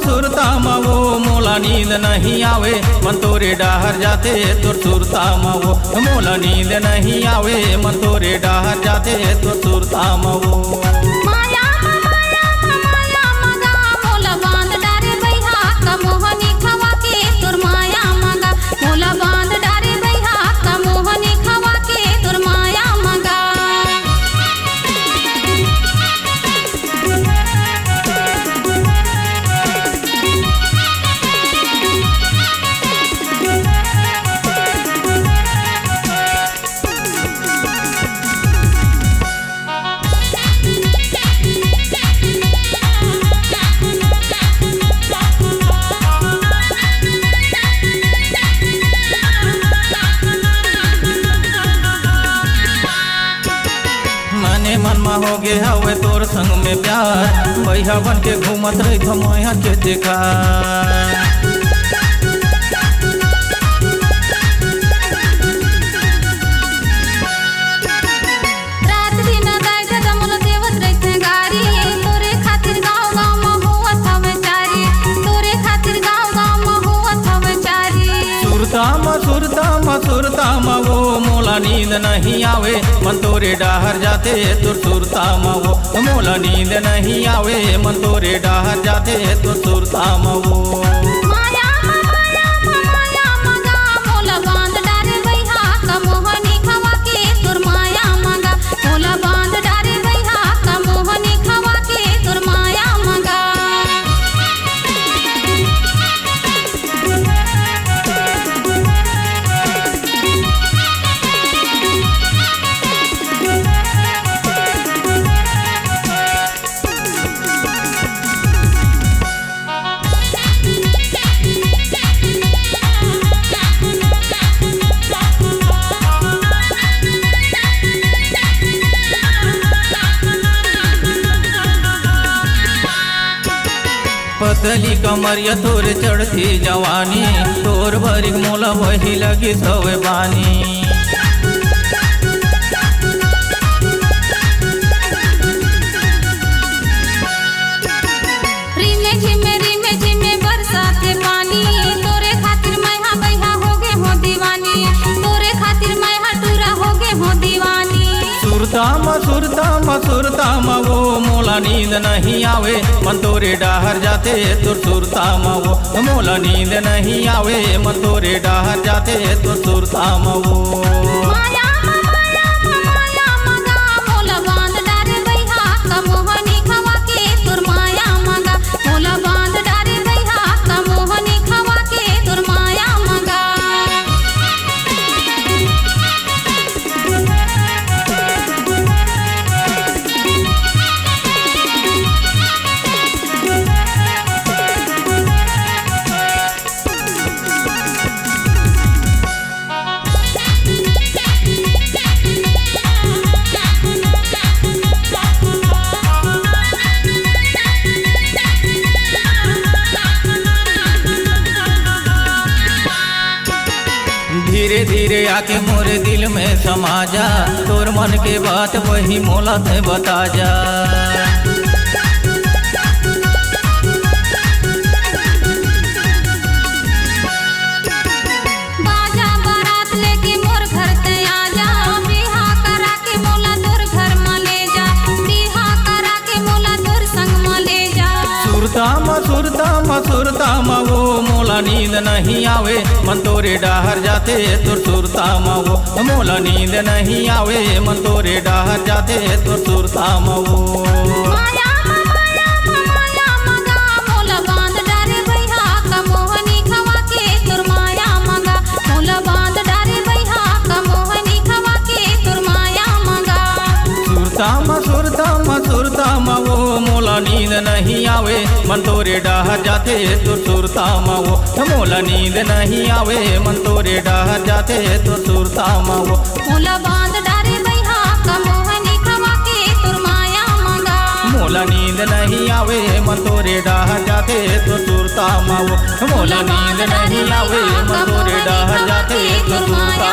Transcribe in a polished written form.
सुरता वो मोला नींद नहीं आवे मन तोरे डाहर जाते तोर सुरता वो मोला नींद नहीं आवे मन तोरे डाहर जाते तोर सुरता वो हो गे हवे तोर संग में प्यार भैया बन के घूमत रही थमैया के देखा सुरता वो मोला नींद नहीं आवे मन तोरे डाहर जाते तोर सुरता वो मोला नींद नहीं आवे मन तोरे डाहर जाते तोर सुरता वो पतली कमरिया तोर चढ़ती जवानी तोर भरी मोला वही लगी सवे बानी रिमे झिमे बरसात के पानी तोरे खातिर मैं हा बैहा हो गे हो दीवानी तोरे खातिर मैं हा टूरा हो गे हो दीवानी सुरता वो मोला नींद नहीं आवे मन तोरे डाहर जाते तोर सुरता वो मोला नींद नहीं आवे मन तोरे डाहर जाते तोर सुरता वो धीरे धीरे आके मोरे दिल में समा जा तोर मन के बात वही मोला ते बता जा बाजा बारात लेके मोर घर ते आ जा बिहा करा के मोला तोर घर में ले जा बिहा करा के मोला तोर संग में ले जा सुरता वो मोला नींद नहीं आवे मन तोरे डाहर जाते तोर सुरता वो मोला नींद नहीं आवे मन तोरे डाहर जाते तोर सुरता वो सुरता वो मोला नींद नहीं आवे मन तोरे डाहर जाते तोर सुरता वो मोला नींद नहीं आवे मन तोरे डाहर जाते तोर सुरता वो मोला बांध डारे बैहा का मोहनी खवा के तोर माया मंगा मोला नींद नहीं आवे मन तोरे डाहर जाते तोर सुरता वो मोला नींद नहीं आवे मन तोरे डाहर जाते तोर सुरता